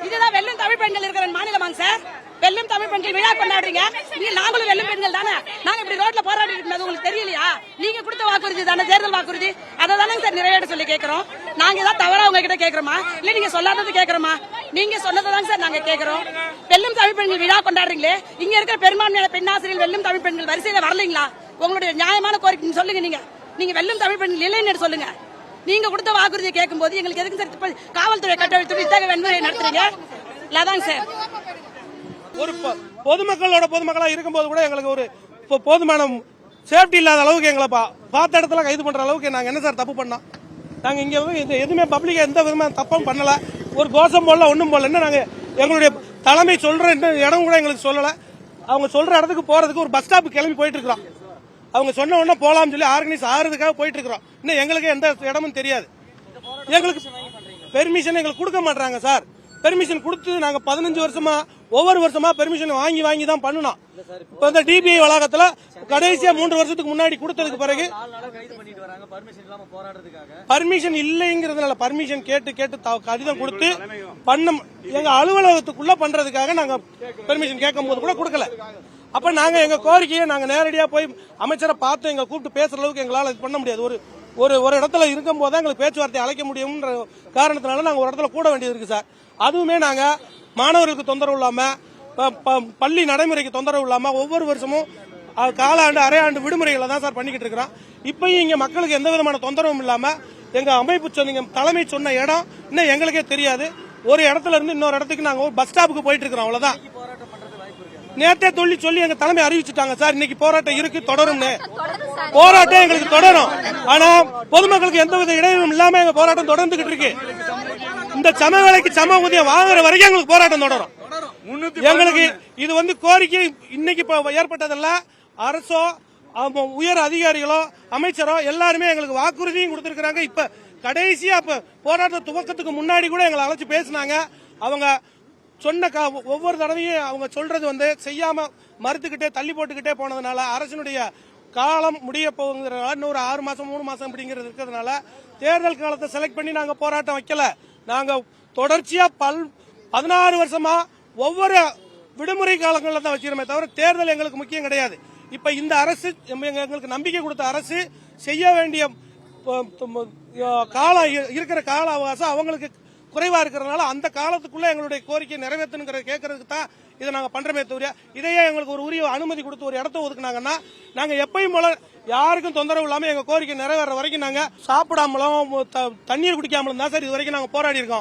இதுதான் வெல்லும் தமிழ் பெண்கள் இருக்கிற மாநிலமாங்க சார். வெல்லும் தமிழ் பெண்கள் விழா கொண்டாடுறீங்க. நாங்களும் வெல்லும் பெண்கள் தானே. நாங்க இப்படி ரோட்ல போராடி இருக்கிறது உங்களுக்கு தெரியலையா? நீங்க கொடுத்த வாக்குறுதி தானே, தேர்தல் வாக்குறுதி. அதை தானே சார் நிறைவேற்ற சொல்லி கேட்கிறோம். நாங்க ஏதாவது தவறா உங்ககிட்ட கேட்கிறோமா, இல்ல நீங்க சொல்லாதது கேட்கிறோமா? நீங்க சொன்னதை தான் சார் நாங்க கேட்கிறோம். வெல்லும் தமிழ் பெண்கள் விழா கொண்டாடுறீங்களே, இங்க இருக்கிற பெரும்பான்மையான பெண்ணாசிரியர்கள் வெல்லும் தமிழ் பெண்கள் வரிசையில வரலீங்களா? உங்களுடைய நியாயமான கோரிக்கை சொல்லுங்க. நீங்க வெல்லும் தமிழ் பெண்கள் இல்லைன்னு சொல்லுங்க. நீங்க கொடுத்த வாக்குறுதியை கேட்கும் போது எங்களுக்கு எதுக்கு சார் காவல்துறை கட்டமைத்து இத்தகைய வன்முறை நடத்துறீங்க? இல்லாதாங்க சார். ஒரு பொதுமக்களா இருக்கும்போது கூட எங்களுக்கு ஒரு போதுமான சேஃப்டி இல்லாத அளவுக்கு எங்களை பார்த்த இடத்துல கைது பண்ற அளவுக்கு நாங்க என்ன சார் தப்பு பண்ணோம்? நாங்க இங்க எதுவுமே பப்ளிக்கா எந்த விதமான தப்பும் பண்ணல. ஒரு கோஷம் போடல, ஒண்ணும் போடல. என்ன நாங்க எங்களுடைய தலைமை சொல்ற இடம் கூட எங்களுக்கு சொல்லல. அவங்க சொல்ற இடத்துக்கு போறதுக்கு ஒரு பஸ் ஸ்டாப் கிளம்பி போயிட்டு இருக்கிறோம். அவங்க சொன்ன உடனே போலாம்னு சொல்லி ஆர்கனைஸ் ஆறதுக்காக போயிட்டு இருக்கிறோம். இன்னும் எங்களுக்கு எந்த இடமும் தெரியாது. எங்களுக்கு பெர்மிஷன் எங்களுக்கு கொடுக்க மாட்டாங்க சார். பெர்மிஷன் கொடுத்து நாங்க 15 வருஷமா ஒவ்வொரு வருஷமா பெர்மிஷன் வாங்கி தான் பண்ணணும். இப்ப இந்த டிபிஐ வளாகத்துல கடைசியா 3 வருஷத்துக்கு முன்னாடி கொடுத்ததுக்கு பிறகு பர்மிஷன் இல்லைங்கிறதுனால பர்மிஷன் கேட்டு கடிதம் கொடுத்து எங்க அலுவலகத்துக்குள்ள பண்றதுக்காக நாங்க பெர்மிஷன் கேட்கும் போது கூட கொடுக்கல. அப்ப நாங்க எங்க கோரிக்கையை நாங்க நேரடியா போய் அமைச்சரை பார்த்து எங்க கூப்பிட்டு பேசுற அளவுக்கு எங்களால பண்ண முடியாது. ஒரு இடத்துல இருக்கும் போது எங்களுக்கு பேச்சுவார்த்தை அழைக்க முடியும்ன்ற காரணத்தினால நாங்க ஒரு இடத்துல கூட வேண்டியது இருக்கு சார். அதுவுமே நாங்க மாணவர்களுக்கு தொந்தரவு இல்லாம, பள்ளி நடைமுறைக்கு தொந்தரவு இல்லாம ஒவ்வொரு வருஷமும் காலாண்டு அரையாண்டு விடுமுறைகளை தான் சார் பண்ணிக்கிட்டு இருக்கிறோம். இப்பயும் இங்க மக்களுக்கு எந்த விதமான தொந்தரவும் இல்லாம எங்க அமைப்பு சொன்னீங்க தலைமை சொன்ன இடம் இன்னும் எங்களுக்கே தெரியாது. ஒரு இடத்துல இருந்து இன்னொரு இடத்துக்கு நாங்க பஸ் ஸ்டாப்புக்கு போயிட்டு இருக்கிறோம். அவ்வளவுதான். நேற்றே சொல்லி எங்க தலைமை அறிவிச்சுட்டாங்க சார், இன்னைக்கு போராட்டம் இருக்கு, தொடரும். போராட்டம் எங்களுக்கு தொடரும். ஆனா பொதுமக்களுக்கு எந்தவித இடையூறும் இல்லாம எங்க போராட்டம் தொடர்ந்துகிட்டு இருக்கு. இந்த சம வேலைக்கு சம ஊதியம் வாங்குற வரைக்கும் எங்களுக்கு போராட்டம் தொடரும். எங்களுக்கு இது கோரிக்கை இன்னைக்கு ஏற்பட்டதல்ல. அரசோ உயர் அதிகாரிகளோ அமைச்சரோ எல்லாருமே எங்களுக்கு வாக்குறுதியும் கொடுத்திருக்காங்க. இப்ப கடைசியா போராட்ட துவக்கத்துக்கு முன்னாடி கூட எங்களை அழைச்சு பேசினாங்க. அவங்க சொன்ன ஒவ்வொரு தடவையும் அவங்க சொல்றது செய்யாம மறுத்துக்கிட்டே தள்ளி போட்டுக்கிட்டே போனதுனால அரசினுடைய காலம் முடிய போகுங்கிறதுனால இன்னொரு 6 மாசம் 3 மாசம் அப்படிங்கிறது இருக்கிறதுனால தேர்தல் காலத்தை செலக்ட் பண்ணி நாங்க போராட்டம் வைக்கல. நாங்க தொடர்ச்சியா 16 வருஷமா ஒவ்வொரு விடுமுறை காலங்களில் தான் வச்சிருமே தவிர தேர்தல் எங்களுக்கு முக்கியம் கிடையாது. இப்ப இந்த அரசு எங்களுக்கு நம்பிக்கை கொடுத்த அரசு செய்ய வேண்டிய இருக்கிற கால அவகாசம் அவங்களுக்கு குறைவா இருக்கிறதுனால அந்த காலத்துக்குள்ள எங்களுடைய கோரிக்கை நிறைவேற்றணுங்கிற கேட்கறதுக்கு தான் இதை நாங்க பண்றமே தவிர இதையே எங்களுக்கு ஒரு உரிய அனுமதி கொடுத்து ஒரு இடத்த ஒதுக்குனாங்கன்னா நாங்க எப்பயும் போல யாருக்கும் தொந்தரவு இல்லாம எங்க கோரிக்கை நிறைவேற வரைக்கும் நாங்க சாப்பிடாமலும் தண்ணீர் குடிக்காமலும் தான் சார் இது வரைக்கும் நாங்க போராடி இருக்கோம்.